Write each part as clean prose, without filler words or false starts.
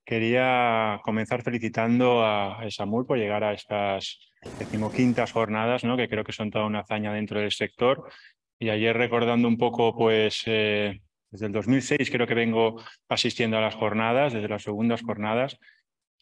Quería comenzar felicitando a Esamur por llegar a estas 15ª jornadas, ¿no? Que creo que son toda una hazaña dentro del sector. Y ayer recordando un poco, pues desde el 2006 creo que vengo asistiendo a las jornadas, desde las segundas jornadas,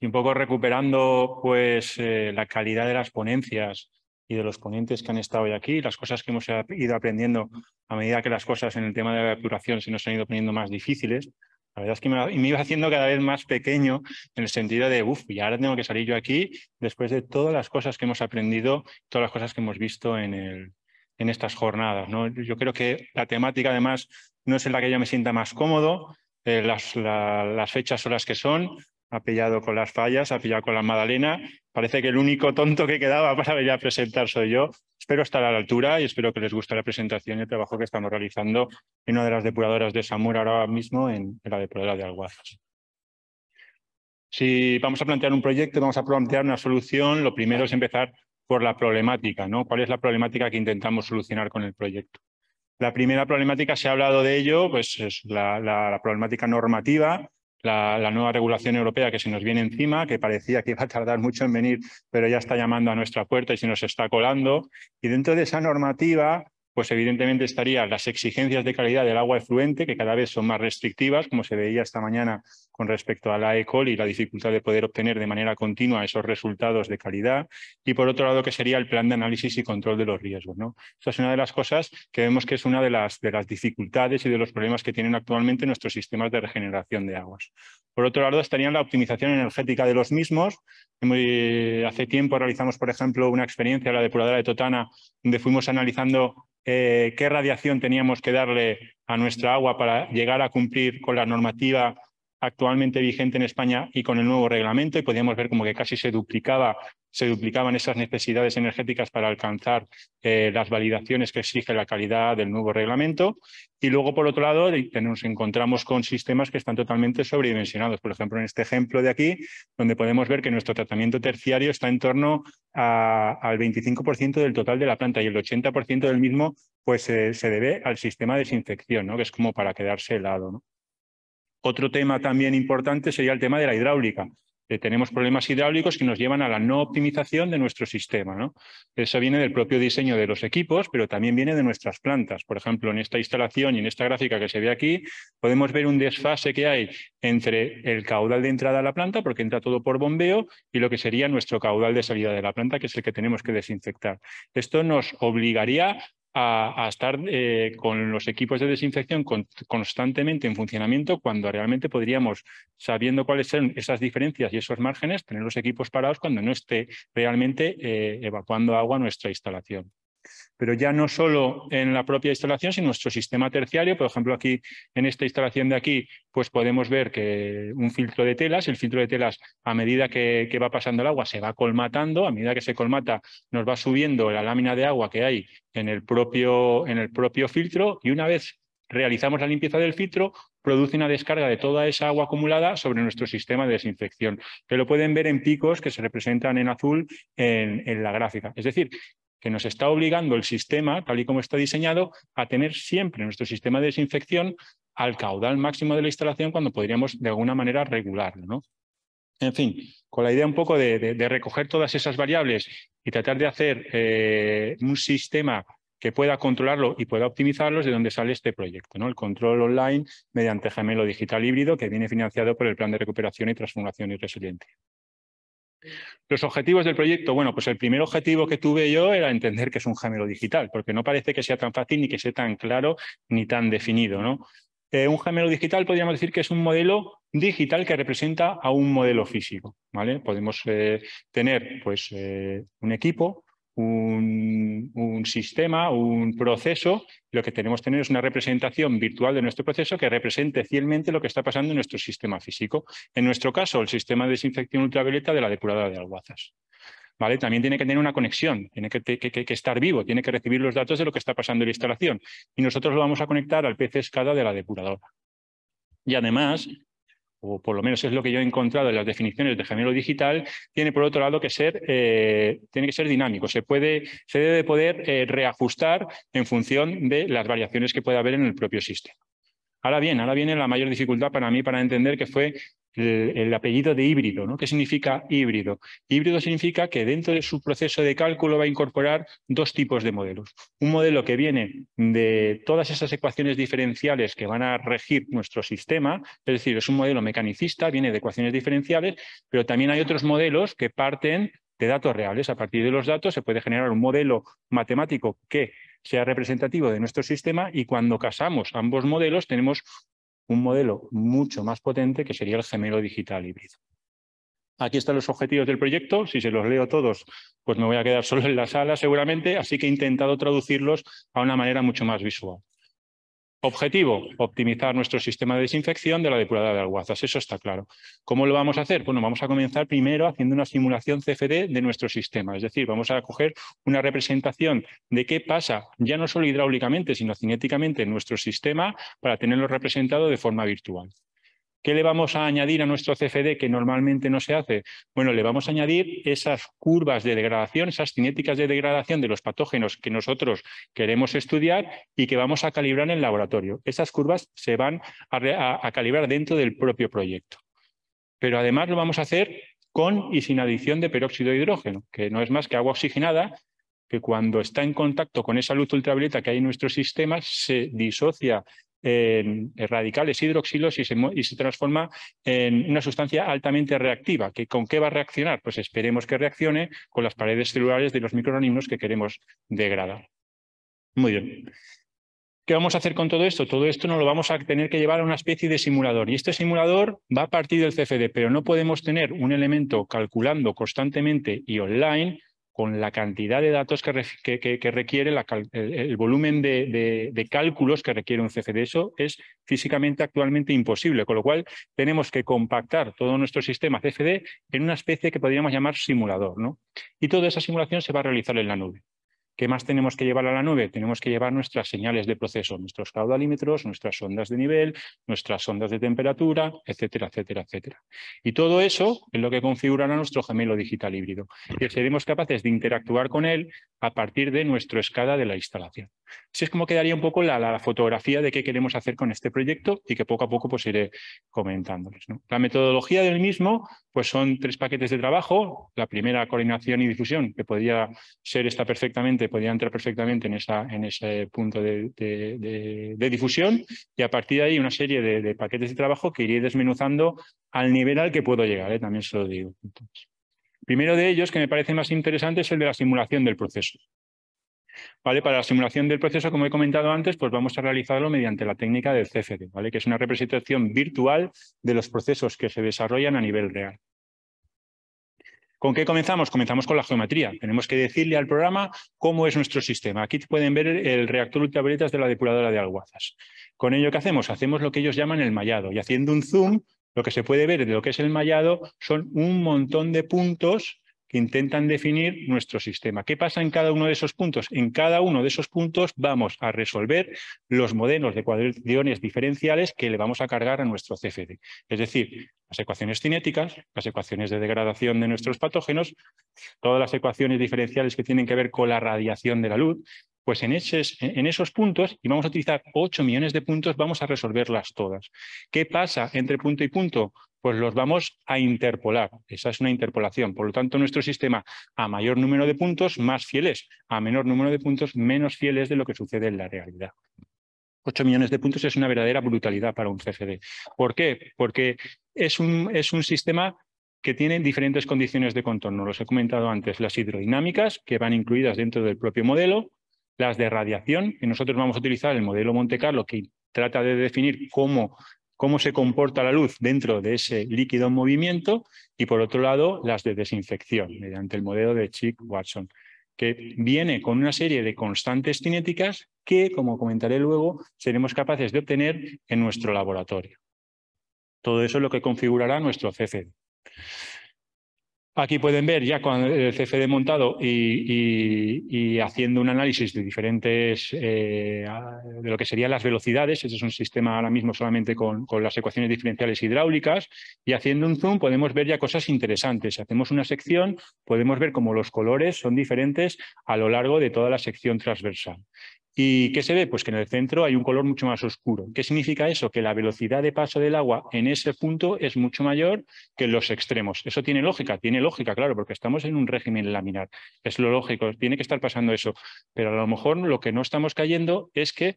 y un poco recuperando pues la calidad de las ponencias y de los ponentes que han estado hoy aquí, las cosas que hemos ido aprendiendo a medida que las cosas en el tema de la depuración se nos han ido poniendo más difíciles. La verdad es que me iba haciendo cada vez más pequeño en el sentido de, y ahora tengo que salir yo aquí después de todas las cosas que hemos aprendido, todas las cosas que hemos visto en estas jornadas, ¿no? Yo creo que la temática, además, no es en la que yo me sienta más cómodo. Las fechas son las que son. Ha pillado con las fallas, ha pillado con la magdalena. Parece que el único tonto que quedaba para venir a presentar soy yo. Espero estar a la altura y espero que les guste la presentación y el trabajo que estamos realizando en una de las depuradoras de Esamur ahora mismo, en la depuradora de Alguazas. Si vamos a plantear un proyecto, vamos a plantear una solución, lo primero es empezar por la problemática, ¿no? ¿Cuál es la problemática que intentamos solucionar con el proyecto? La primera problemática, se ha hablado de ello, pues es la problemática normativa, la nueva regulación europea que se nos viene encima, que parecía que iba a tardar mucho en venir, pero ya está llamando a nuestra puerta y se nos está colando. Y dentro de esa normativa, pues evidentemente estarían las exigencias de calidad del agua efluente, que cada vez son más restrictivas, como se veía esta mañana con respecto a la E. coli y la dificultad de poder obtener de manera continua esos resultados de calidad. Y por otro lado, que sería el plan de análisis y control de los riesgos, ¿no? Esta es una de las cosas que vemos que es una de las dificultades y de los problemas que tienen actualmente nuestros sistemas de regeneración de aguas. Por otro lado, estaría la optimización energética de los mismos. Hace tiempo realizamos, por ejemplo, una experiencia en la depuradora de Totana, donde fuimos analizando qué radiación teníamos que darle a nuestra agua para llegar a cumplir con la normativa actualmente vigente en España y con el nuevo reglamento, y podíamos ver como que casi se duplicaban esas necesidades energéticas para alcanzar las validaciones que exige la calidad del nuevo reglamento. Y luego, por otro lado, nos encontramos con sistemas que están totalmente sobredimensionados. Por ejemplo, en este ejemplo de aquí, donde podemos ver que nuestro tratamiento terciario está en torno al 25% del total de la planta, y el 80% del mismo pues, se debe al sistema de desinfección, ¿no? Que es como para quedarse helado, ¿no? Otro tema también importante sería el tema de la hidráulica. Tenemos problemas hidráulicos que nos llevan a la no optimización de nuestro sistema, ¿no? Eso viene del propio diseño de los equipos, pero también viene de nuestras plantas. Por ejemplo, en esta instalación y en esta gráfica que se ve aquí, podemos ver un desfase que hay entre el caudal de entrada a la planta, porque entra todo por bombeo, y lo que sería nuestro caudal de salida de la planta, que es el que tenemos que desinfectar. Esto nos obligaría a estar con los equipos de desinfección constantemente en funcionamiento, cuando realmente podríamos, sabiendo cuáles son esas diferencias y esos márgenes, tener los equipos parados cuando no esté realmente evacuando agua a nuestra instalación. Pero ya no solo en la propia instalación, sino en nuestro sistema terciario. Por ejemplo, aquí en esta instalación de aquí, pues podemos ver que un filtro de telas, el filtro de telas, a medida que va pasando el agua, se va colmatando. A medida que se colmata, nos va subiendo la lámina de agua que hay en el propio filtro, y una vez realizamos la limpieza del filtro, produce una descarga de toda esa agua acumulada sobre nuestro sistema de desinfección, que lo pueden ver en picos que se representan en azul en la gráfica. Es decir, que nos está obligando el sistema, tal y como está diseñado, a tener siempre nuestro sistema de desinfección al caudal máximo de la instalación, cuando podríamos de alguna manera regularlo, ¿no? En fin, con la idea un poco de recoger todas esas variables y tratar de hacer un sistema que pueda controlarlo y pueda optimizarlo, es de donde sale este proyecto, ¿no? El control online mediante gemelo digital híbrido, que viene financiado por el Plan de Recuperación y Transformación y Resiliencia. Los objetivos del proyecto, bueno, pues el primer objetivo que tuve yo era entender qué es un gemelo digital, porque no parece que sea tan fácil, ni que sea tan claro, ni tan definido, ¿no? Un gemelo digital podríamos decir que es un modelo digital que representa a un modelo físico, ¿vale? Podemos tener pues, un equipo, un sistema, un proceso. Lo que tenemos que tener es una representación virtual de nuestro proceso que represente fielmente lo que está pasando en nuestro sistema físico. En nuestro caso, el sistema de desinfección ultravioleta de la depuradora de Alguazas, ¿vale? También tiene que tener una conexión, tiene que estar vivo, tiene que recibir los datos de lo que está pasando en la instalación, y nosotros lo vamos a conectar al PC SCADA de la depuradora. Y además, o por lo menos es lo que yo he encontrado en las definiciones de gemelo digital, tiene por otro lado que ser, tiene que ser dinámico. Se debe poder reajustar en función de las variaciones que pueda haber en el propio sistema. Ahora viene la mayor dificultad para mí para entender, que fue el apellido de híbrido, ¿no? ¿Qué significa híbrido? Híbrido significa que dentro de su proceso de cálculo va a incorporar dos tipos de modelos. Un modelo que viene de todas esas ecuaciones diferenciales que van a regir nuestro sistema, es decir, es un modelo mecanicista, viene de ecuaciones diferenciales, pero también hay otros modelos que parten de datos reales. A partir de los datos se puede generar un modelo matemático que sea representativo de nuestro sistema y cuando casamos ambos modelos tenemos un modelo mucho más potente que sería el gemelo digital híbrido. Aquí están los objetivos del proyecto. Si se los leo todos, pues me voy a quedar solo en la sala seguramente, así que he intentado traducirlos a una manera mucho más visual. Objetivo, optimizar nuestro sistema de desinfección de la depuradora de Alguazas, eso está claro. ¿Cómo lo vamos a hacer? Bueno, vamos a comenzar primero haciendo una simulación CFD de nuestro sistema, es decir, vamos a coger una representación de qué pasa, ya no solo hidráulicamente, sino cinéticamente en nuestro sistema para tenerlo representado de forma virtual. ¿Qué le vamos a añadir a nuestro CFD que normalmente no se hace? Bueno, le vamos a añadir esas curvas de degradación, esas cinéticas de degradación de los patógenos que nosotros queremos estudiar y que vamos a calibrar en el laboratorio. Esas curvas se van a calibrar dentro del propio proyecto. Pero además lo vamos a hacer con y sin adición de peróxido de hidrógeno, que no es más que agua oxigenada, que cuando está en contacto con esa luz ultravioleta que hay en nuestro sistema se disocia en radicales hidroxilos y se transforma en una sustancia altamente reactiva. ¿Con qué va a reaccionar? Pues esperemos que reaccione con las paredes celulares de los microorganismos que queremos degradar. Muy bien. ¿Qué vamos a hacer con todo esto? Todo esto nos lo vamos a tener que llevar a una especie de simulador. Y este simulador va a partir del CFD, pero no podemos tener un elemento calculando constantemente y online con la cantidad de datos que requiere el volumen de cálculos que requiere un CFD. Eso es físicamente actualmente imposible, con lo cual tenemos que compactar todo nuestro sistema CFD en una especie que podríamos llamar simulador, ¿no? Y toda esa simulación se va a realizar en la nube. ¿Qué más tenemos que llevar a la nube? Tenemos que llevar nuestras señales de proceso, nuestros caudalímetros, nuestras sondas de nivel, nuestras sondas de temperatura, etcétera, etcétera, etcétera. Y todo eso es lo que configurará nuestro gemelo digital híbrido. Y seremos capaces de interactuar con él a partir de nuestro SCADA de la instalación. Así es como quedaría un poco la fotografía de qué queremos hacer con este proyecto y que poco a poco pues iré comentándoles, ¿no? La metodología del mismo pues son 3 paquetes de trabajo. La primera, coordinación y difusión, que podría ser esta perfectamente, podría entrar perfectamente en ese punto de difusión, y a partir de ahí una serie de paquetes de trabajo que iré desmenuzando al nivel al que puedo llegar, ¿eh? También se lo digo. Entonces, primero de ellos, que me parece más interesante, es el de la simulación del proceso. ¿Vale? Para la simulación del proceso, como he comentado antes, pues vamos a realizarlo mediante la técnica del CFD, ¿vale? Que es una representación virtual de los procesos que se desarrollan a nivel real. ¿Con qué comenzamos? Comenzamos con la geometría. Tenemos que decirle al programa cómo es nuestro sistema. Aquí pueden ver el reactor ultravioletas de la depuradora de Alguazas. Con ello, ¿qué hacemos? Hacemos lo que ellos llaman el mallado. Y haciendo un zoom, lo que se puede ver de lo que es el mallado son un montón de puntos que intentan definir nuestro sistema. ¿Qué pasa en cada uno de esos puntos? En cada uno de esos puntos vamos a resolver los modelos de ecuaciones diferenciales que le vamos a cargar a nuestro CFD. Es decir, las ecuaciones cinéticas, las ecuaciones de degradación de nuestros patógenos, todas las ecuaciones diferenciales que tienen que ver con la radiación de la luz, pues en esos puntos, y vamos a utilizar 8 millones de puntos, vamos a resolverlas todas. ¿Qué pasa entre punto y punto? Pues los vamos a interpolar. Esa es una interpolación. Por lo tanto, nuestro sistema, a mayor número de puntos, más fiel es. A menor número de puntos, menos fiel es de lo que sucede en la realidad. 8 millones de puntos es una verdadera brutalidad para un CFD. ¿Por qué? Porque es un sistema que tiene diferentes condiciones de contorno. Los he comentado antes, las hidrodinámicas, que van incluidas dentro del propio modelo, las de radiación, que nosotros vamos a utilizar el modelo Monte Carlo, que trata de definir cómo se comporta la luz dentro de ese líquido en movimiento, y por otro lado, las de desinfección, mediante el modelo de Chick-Watson, que viene con una serie de constantes cinéticas que, como comentaré luego, seremos capaces de obtener en nuestro laboratorio. Todo eso es lo que configurará nuestro CFD. Aquí pueden ver ya con el CFD montado y haciendo un análisis de diferentes, de lo que serían las velocidades. Ese es un sistema ahora mismo solamente con las ecuaciones diferenciales hidráulicas, y haciendo un zoom podemos ver ya cosas interesantes. Si hacemos una sección, podemos ver cómo los colores son diferentes a lo largo de toda la sección transversal. ¿Y qué se ve? Pues que en el centro hay un color mucho más oscuro. ¿Qué significa eso? Que la velocidad de paso del agua en ese punto es mucho mayor que en los extremos. ¿Eso tiene lógica? Tiene lógica, claro, porque estamos en un régimen laminar. Es lo lógico, tiene que estar pasando eso. Pero a lo mejor lo que no estamos cayendo es que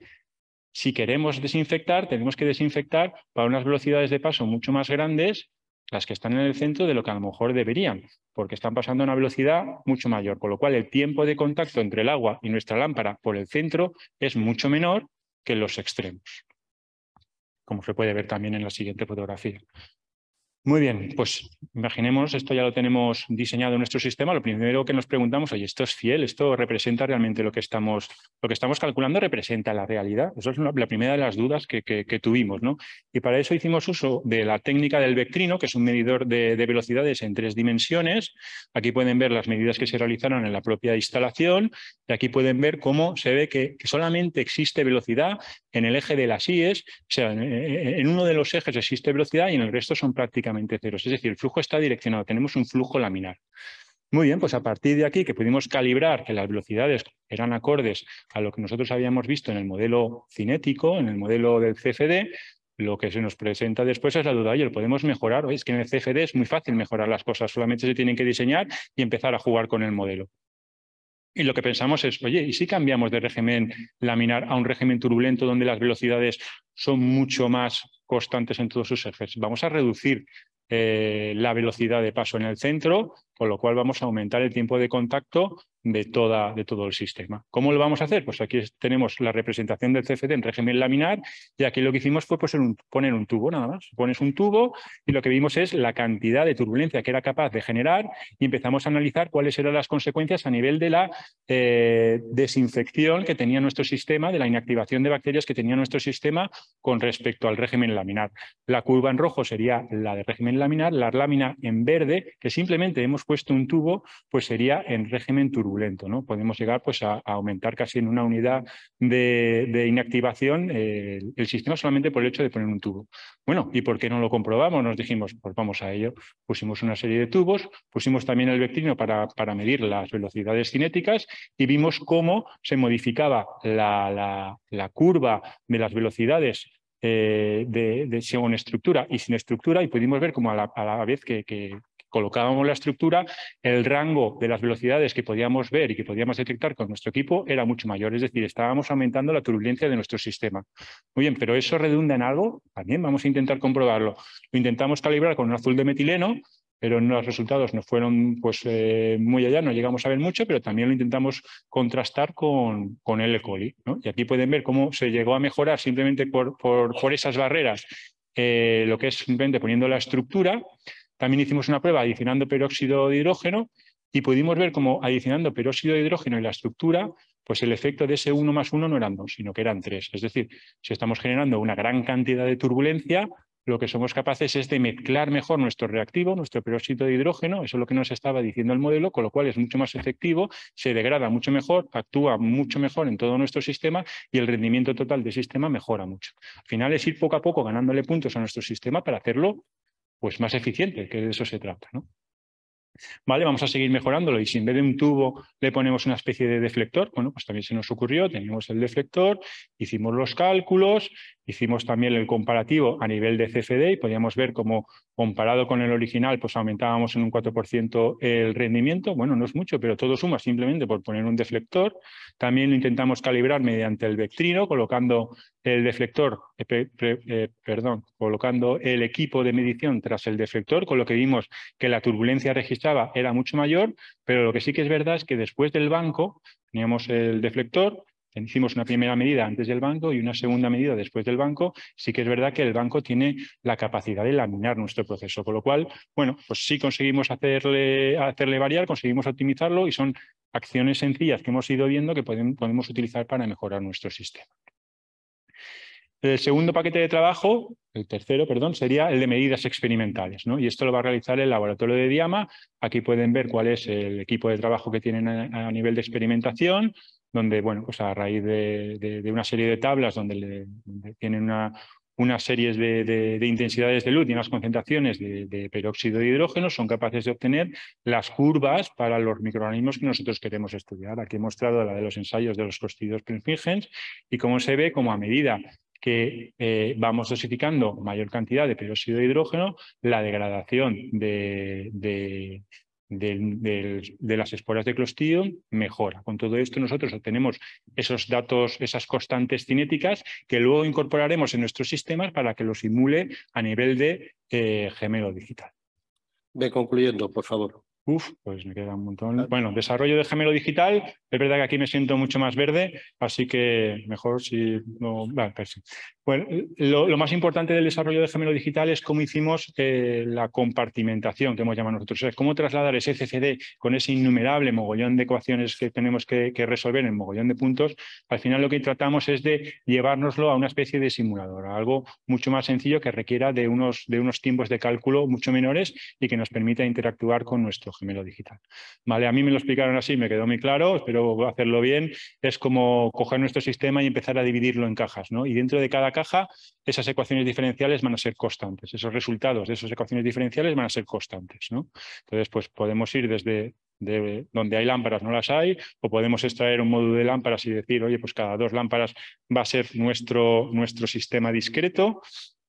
si queremos desinfectar, tenemos que desinfectar para unas velocidades de paso mucho más grandes, las que están en el centro, de lo que a lo mejor deberían, porque están pasando a una velocidad mucho mayor, con lo cual el tiempo de contacto entre el agua y nuestra lámpara por el centro es mucho menor que en los extremos, como se puede ver también en la siguiente fotografía. Muy bien, pues imaginemos, esto ya lo tenemos diseñado en nuestro sistema. Lo primero que nos preguntamos, oye, ¿esto es fiel? ¿Esto representa realmente lo que estamos calculando? ¿Representa la realidad? Eso es la primera de las dudas que tuvimos, ¿no? Y para eso hicimos uso de la técnica del vectrino, que es un medidor de velocidades en 3 dimensiones. Aquí pueden ver las medidas que se realizaron en la propia instalación y aquí pueden ver cómo se ve que solamente existe velocidad en el eje de las IES, o sea, en uno de los ejes existe velocidad y en el resto son prácticamente ceros. Es decir, el flujo está direccionado, tenemos un flujo laminar. Muy bien, pues a partir de aquí que pudimos calibrar que las velocidades eran acordes a lo que nosotros habíamos visto en el modelo cinético, en el modelo del CFD, lo que se nos presenta después es la duda, oye, ¿lo podemos mejorar? Oye, es que en el CFD es muy fácil mejorar las cosas, solamente se tienen que diseñar y empezar a jugar con el modelo. Y lo que pensamos es, oye, ¿y si cambiamos de régimen laminar a un régimen turbulento donde las velocidades son mucho más constantes en todos sus ejes? Vamos a reducir la velocidad de paso en el centro, con lo cual vamos a aumentar el tiempo de contacto de todo el sistema. ¿Cómo lo vamos a hacer? Pues aquí tenemos la representación del CFD en régimen laminar y aquí lo que hicimos fue poner un tubo nada más. Pones un tubo y lo que vimos es la cantidad de turbulencia que era capaz de generar y empezamos a analizar cuáles eran las consecuencias a nivel de la desinfección que tenía nuestro sistema, de la inactivación de bacterias que tenía nuestro sistema con respecto al régimen laminar. La curva en rojo sería la de régimen laminar, la lámina en verde, que simplemente hemos puesto un tubo, pues sería en régimen turbulento, ¿no? Podemos llegar pues, a aumentar casi en una unidad de inactivación el sistema solamente por el hecho de poner un tubo. Bueno, ¿y por qué no lo comprobamos? Nos dijimos, pues vamos a ello. Pusimos una serie de tubos, pusimos también el vectrino para medir las velocidades cinéticas y vimos cómo se modificaba la curva de las velocidades según estructura y sin estructura, y pudimos ver cómo a la vez que colocábamos la estructura, el rango de las velocidades que podíamos ver y que podíamos detectar con nuestro equipo era mucho mayor, es decir, estábamos aumentando la turbulencia de nuestro sistema. Muy bien, pero ¿eso redunda en algo? También vamos a intentar comprobarlo. Lo intentamos calibrar con un azul de metileno, pero los resultados no fueron pues, muy allá, no llegamos a ver mucho, pero también lo intentamos contrastar con el E. coli, ¿no? Y aquí pueden ver cómo se llegó a mejorar simplemente por esas barreras, lo que es simplemente poniendo la estructura. También hicimos una prueba adicionando peróxido de hidrógeno y pudimos ver cómo adicionando peróxido de hidrógeno y la estructura, pues el efecto de ese 1 más 1 no eran 2, sino que eran 3. Es decir, si estamos generando una gran cantidad de turbulencia, lo que somos capaces es de mezclar mejor nuestro reactivo, nuestro peróxido de hidrógeno, eso es lo que nos estaba diciendo el modelo, con lo cual es mucho más efectivo, se degrada mucho mejor, actúa mucho mejor en todo nuestro sistema y el rendimiento total del sistema mejora mucho. Al final es ir poco a poco ganándole puntos a nuestro sistema para hacerlo pues, más eficiente, que de eso se trata, ¿no? Vale, vamos a seguir mejorándolo y si en vez de un tubo le ponemos una especie de deflector, bueno, pues también se nos ocurrió, teníamos el deflector, hicimos los cálculos, hicimos también el comparativo a nivel de CFD y podíamos ver cómo comparado con el original pues aumentábamos en un 4% el rendimiento. Bueno, no es mucho, pero todo suma simplemente por poner un deflector. También lo intentamos calibrar mediante el vectrino, colocando el deflector, colocando el equipo de medición tras el deflector, con lo que vimos que la turbulencia registrada era mucho mayor, pero lo que sí que es verdad es que después del banco teníamos el deflector, hicimos una primera medida antes del banco y una segunda medida después del banco. Sí que es verdad que el banco tiene la capacidad de laminar nuestro proceso, con lo cual, bueno, pues sí conseguimos hacerle variar, conseguimos optimizarlo y son acciones sencillas que hemos ido viendo que podemos utilizar para mejorar nuestro sistema. El segundo paquete de trabajo, el tercero, perdón, sería el de medidas experimentales, ¿no? Y esto lo va a realizar el laboratorio de Diama. Aquí pueden ver cuál es el equipo de trabajo que tienen a nivel de experimentación, donde, bueno, pues a raíz de una serie de tablas donde tienen unas series de intensidades de luz y unas concentraciones de peróxido de hidrógeno, son capaces de obtener las curvas para los microorganismos que nosotros queremos estudiar. Aquí he mostrado la de los ensayos de los Clostridium perfringens y cómo se ve como a medida que vamos dosificando mayor cantidad de peróxido de hidrógeno, la degradación de las esporas de Clostridium mejora. Con todo esto nosotros obtenemos esos datos, esas constantes cinéticas que luego incorporaremos en nuestros sistemas para que lo simule a nivel de gemelo digital. Ve concluyendo, por favor. Pues me queda un montón. Bueno, desarrollo de gemelo digital. Es verdad que aquí me siento mucho más verde, así que mejor si no... Vale, pues sí. Bueno, lo más importante del desarrollo de gemelo digital es cómo hicimos la compartimentación que hemos llamado nosotros. O sea, cómo trasladar ese CFD con ese innumerable mogollón de ecuaciones que tenemos que resolver en mogollón de puntos. Al final lo que tratamos es de llevárnoslo a una especie de simulador, a algo mucho más sencillo que requiera de unos tiempos de cálculo mucho menores y que nos permita interactuar con nuestro gemelo digital. Vale, a mí me lo explicaron así, me quedó muy claro, espero hacerlo bien. Es como coger nuestro sistema y empezar a dividirlo en cajas, ¿no? Y dentro de cada caja, esas ecuaciones diferenciales van a ser constantes. Esos resultados de esas ecuaciones diferenciales van a ser constantes, ¿no? Entonces, pues podemos ir desde donde hay lámparas no las hay, o podemos extraer un módulo de lámparas y decir, oye, pues cada 2 lámparas va a ser nuestro sistema discreto.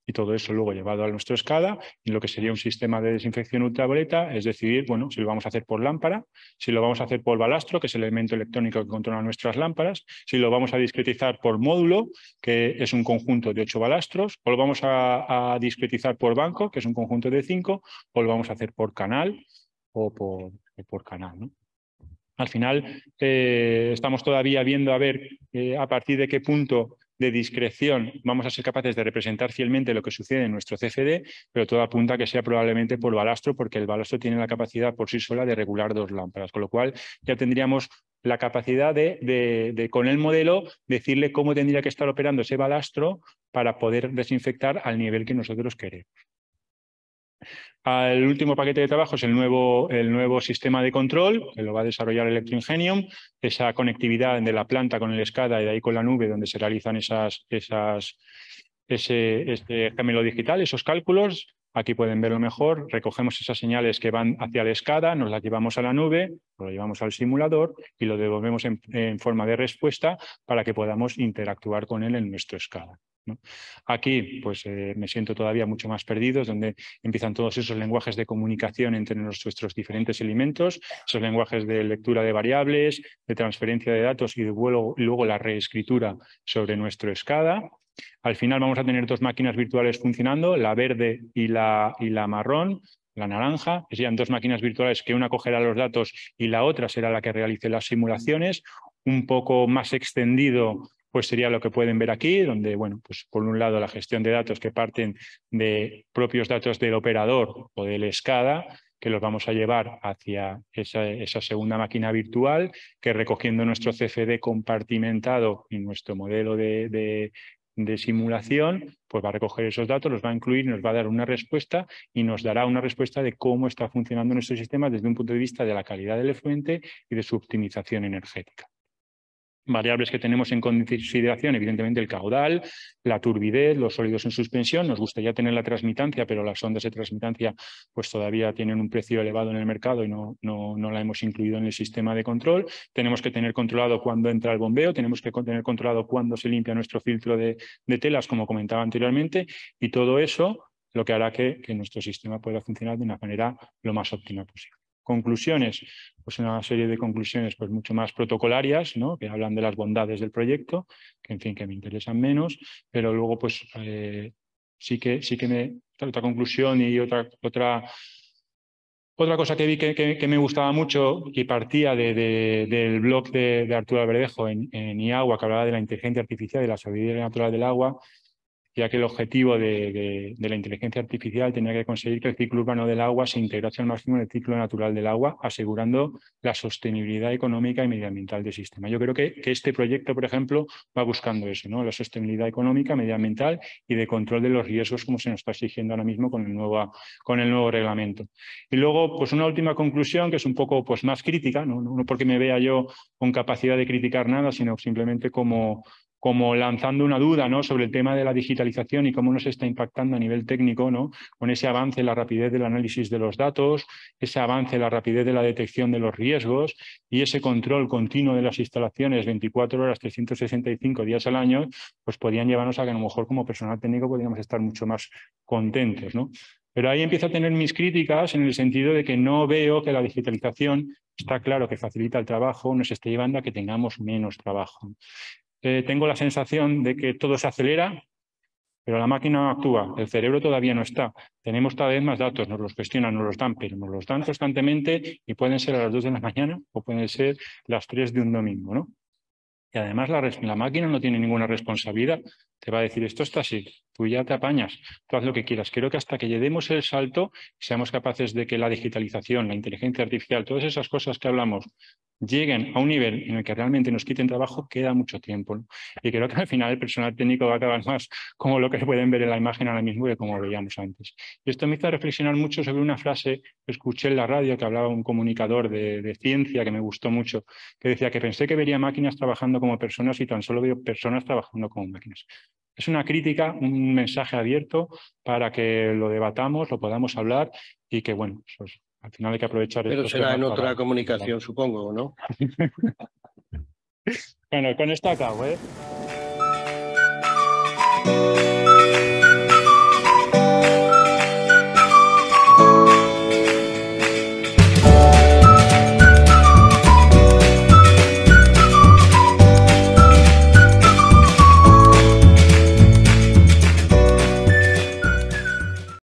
Y todo eso luego llevado a nuestra escala, en lo que sería un sistema de desinfección ultravioleta, es decidir, bueno, si lo vamos a hacer por lámpara, si lo vamos a hacer por balastro, que es el elemento electrónico que controla nuestras lámparas, si lo vamos a discretizar por módulo, que es un conjunto de 8 balastros, o lo vamos a discretizar por banco, que es un conjunto de 5, o lo vamos a hacer por canal o por canal, ¿no? Al final, estamos todavía viendo a ver a partir de qué punto de discreción vamos a ser capaces de representar fielmente lo que sucede en nuestro CFD, pero todo apunta a que sea probablemente por balastro, porque el balastro tiene la capacidad por sí sola de regular 2 lámparas, con lo cual ya tendríamos la capacidad de con el modelo, decirle cómo tendría que estar operando ese balastro para poder desinfectar al nivel que nosotros queremos. El último paquete de trabajo es el nuevo sistema de control, que lo va a desarrollar Electroingenium, esa conectividad de la planta con el SCADA y de ahí con la nube, donde se realizan ese gemelo digital, esos cálculos. Aquí pueden verlo mejor. Recogemos esas señales que van hacia el SCADA, nos las llevamos a la nube, lo llevamos al simulador y lo devolvemos en forma de respuesta para que podamos interactuar con él en nuestro SCADA, ¿no? Aquí pues me siento todavía mucho más perdido, es donde empiezan todos esos lenguajes de comunicación entre nuestros diferentes elementos, esos lenguajes de lectura de variables, de transferencia de datos y luego la reescritura sobre nuestro SCADA. Al final vamos a tener 2 máquinas virtuales funcionando, la verde y la marrón, la naranja, que serían 2 máquinas virtuales que una cogerá los datos y la otra será la que realice las simulaciones. Un poco más extendido pues sería lo que pueden ver aquí, donde, bueno, pues por un lado la gestión de datos que parten de propios datos del operador o del SCADA, que los vamos a llevar hacia esa segunda máquina virtual, que recogiendo nuestro CFD compartimentado y nuestro modelo de simulación, pues va a recoger esos datos, los va a incluir, nos va a dar una respuesta y nos dará una respuesta de cómo está funcionando nuestro sistema desde un punto de vista de la calidad del efluente y de su optimización energética. Variables que tenemos en consideración, evidentemente el caudal, la turbidez, los sólidos en suspensión. Nos gustaría tener la transmitancia, pero las ondas de transmitancia pues todavía tienen un precio elevado en el mercado y no la hemos incluido en el sistema de control. Tenemos que tener controlado cuándo entra el bombeo, tenemos que tener controlado cuándo se limpia nuestro filtro de telas, como comentaba anteriormente, y todo eso lo que hará que nuestro sistema pueda funcionar de una manera lo más óptima posible. Conclusiones, pues una serie de conclusiones pues mucho más protocolarias, ¿no? Que hablan de las bondades del proyecto, que en fin, que me interesan menos, pero luego pues sí que otra conclusión y otra cosa que vi que me gustaba mucho y partía del blog de Arturo Alverdejo en IAGUA, que hablaba de la inteligencia artificial y de la sabiduría natural del agua, ya que el objetivo de la inteligencia artificial tenía que conseguir que el ciclo urbano del agua se integrase al máximo en el ciclo natural del agua, asegurando la sostenibilidad económica y medioambiental del sistema. Yo creo que este proyecto, por ejemplo, va buscando eso, ¿no? La sostenibilidad económica, medioambiental y de control de los riesgos, como se nos está exigiendo ahora mismo con el nuevo reglamento. Y luego, pues una última conclusión que es un poco pues, más crítica, no porque me vea yo con capacidad de criticar nada, sino simplemente como como lanzando una duda, ¿no?, sobre el tema de la digitalización y cómo nos está impactando a nivel técnico, ¿no?, con ese avance en la rapidez del análisis de los datos, ese avance en la rapidez de la detección de los riesgos y ese control continuo de las instalaciones 24 horas, 365 días al año, pues podían llevarnos a que a lo mejor como personal técnico podríamos estar mucho más contentos, ¿no? Pero ahí empiezo a tener mis críticas en el sentido de que no veo que la digitalización, está claro que facilita el trabajo, nos esté llevando a que tengamos menos trabajo. Tengo la sensación de que todo se acelera, pero la máquina no actúa, el cerebro todavía no está. Tenemos cada vez más datos, nos los gestionan, nos los dan, pero nos los dan constantemente y pueden ser a las 2 de la mañana o pueden ser las 3 de un domingo, ¿no? Y además la máquina no tiene ninguna responsabilidad. Te va a decir, esto está así, tú ya te apañas, tú haz lo que quieras. Creo que hasta que lleguemos el salto, seamos capaces de que la digitalización, la inteligencia artificial, todas esas cosas que hablamos, lleguen a un nivel en el que realmente nos quiten trabajo, queda mucho tiempo, ¿no? Y creo que al final el personal técnico va a acabar más como lo que pueden ver en la imagen ahora mismo que como veíamos antes. Y esto me hizo reflexionar mucho sobre una frase que escuché en la radio que hablaba un comunicador de ciencia que me gustó mucho, que decía que pensé que vería máquinas trabajando como personas y tan solo veo personas trabajando como máquinas. Es una crítica, un mensaje abierto para que lo debatamos, lo podamos hablar y que, bueno, pues, al final hay que aprovechar Pero estos será temas en otra para... comunicación, supongo, ¿no? Bueno, con esto acabo, ¿eh?